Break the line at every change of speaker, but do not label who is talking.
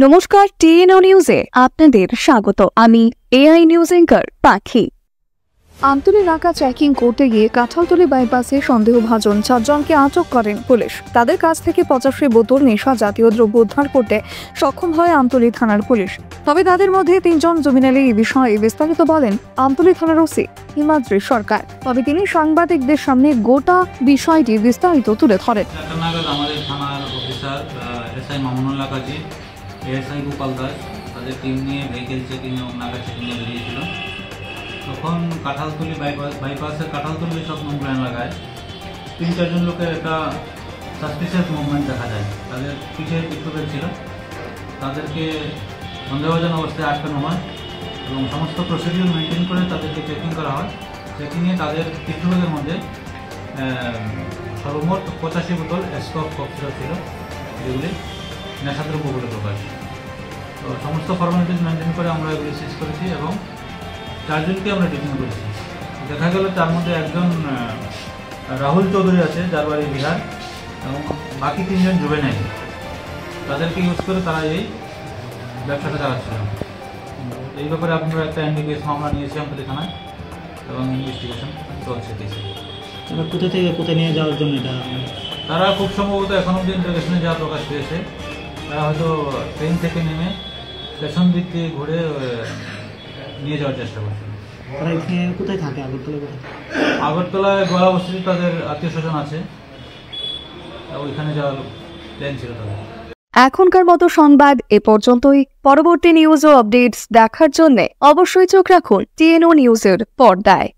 নমস্কার, টিএনও নিউজে আপনাদের স্বাগত। আমি এআই নিউজ অ্যাঙ্কার পাখি। আমতলী এলাকা চেকিং করতে গিয়ে কাঁঠালতলী বাইপাসে সন্দেহভাজন 4 জনকে আটক করেন পুলিশ। তাদের কাছ থেকে 85 বোতল নেশা জাতীয় দ্রব্য উদ্ধার করতে সক্ষম হয় আমতলী থানার পুলিশ। তবে তাদের মধ্যে 3 জন জুবিনালি এই বিষয়ে বিস্তারিত বলেন আমতলী থানার ওসি হিমাদ্রি সরকার। তবে তিনি সাংবাদিকদের সামনে গোটা বিষয়টি বিস্তারিত তুলে ধরেন।
আমাদের থানার অফিসার এসআই মামুনুল্লাহ কাজী, এএসআই গোপাল দাস তাদের টিম নিয়ে ভেহিকেল চেকিংয়ে নাকা চেকিংয়ে বেরিয়েছিল। তখন কাঁঠালতলী বাইপাসের কাঁঠালতলী সব নম্বর এলাকায় 3-4 জন লোকের একটা সাসপিসিয়াস মুভমেন্ট দেখা যায়। তাদের পিছিয়ে পিকপকেট ছিল, তাদেরকে সন্দেহভাজন অবস্থায় আটকানো হয় এবং সমস্ত প্রসিডিউর মেনটেন করে তাদেরকে চেকিং করা হয়। চেকিংয়ে তাদের পিকপকেটের মধ্যে সর্বমোট 85 বোতল স্টক ককটেল ছিল, যেগুলি নেশাদ্রব্য বলে প্রকাশ। তো সমস্ত ফর্মালিটিস মেনটেন করে আমরা এগুলি সিজ করেছি এবং 4 জনকে আমরা ডিটেইন করেছি। দেখা গেল তার মধ্যে একজন রাহুল চৌধুরী আছে, যার বাড়ি বিহার, এবং বাকি 3 জন জুবেনাইল। তাদেরকে ইউজ করে তারা এই ব্যবসাটা চালাচ্ছিল। এই ব্যাপারে আপনারা একটা এনডিপিএস মামলা নিয়েছি আমতলী থানায় এবং ইনভেস্টিগেশন চলছে।
তারা কোথা থেকে কোথায় নিয়ে যাওয়ার জন্য এটা
তারা খুব সম্ভবত এখন অব্দি ইন্টারগেশনে যা প্রকাশ পেয়েছে, তারা হয়তো ট্রেন থেকে নেমে স্টেশন দিক দিয়ে ঘুরে নিয়ে যাওয়ার চেষ্টা করছে।
তারা এখানে কোথায় থাকে? আগরতলায় কোথায়?
আগরতলায় গোয়ালা বস্তিতে তাদের আত্মীয় স্বজন আছে, ওইখানে যাওয়ার প্ল্যান ছিল তাদের।
এখনকার মতো সংবাদ এ পর্যন্তই। পরবর্তী নিউজ ও আপডেটস দেখার জন্য অবশ্যই চোখ রাখুন টিএনও নিউজের পর্দায়।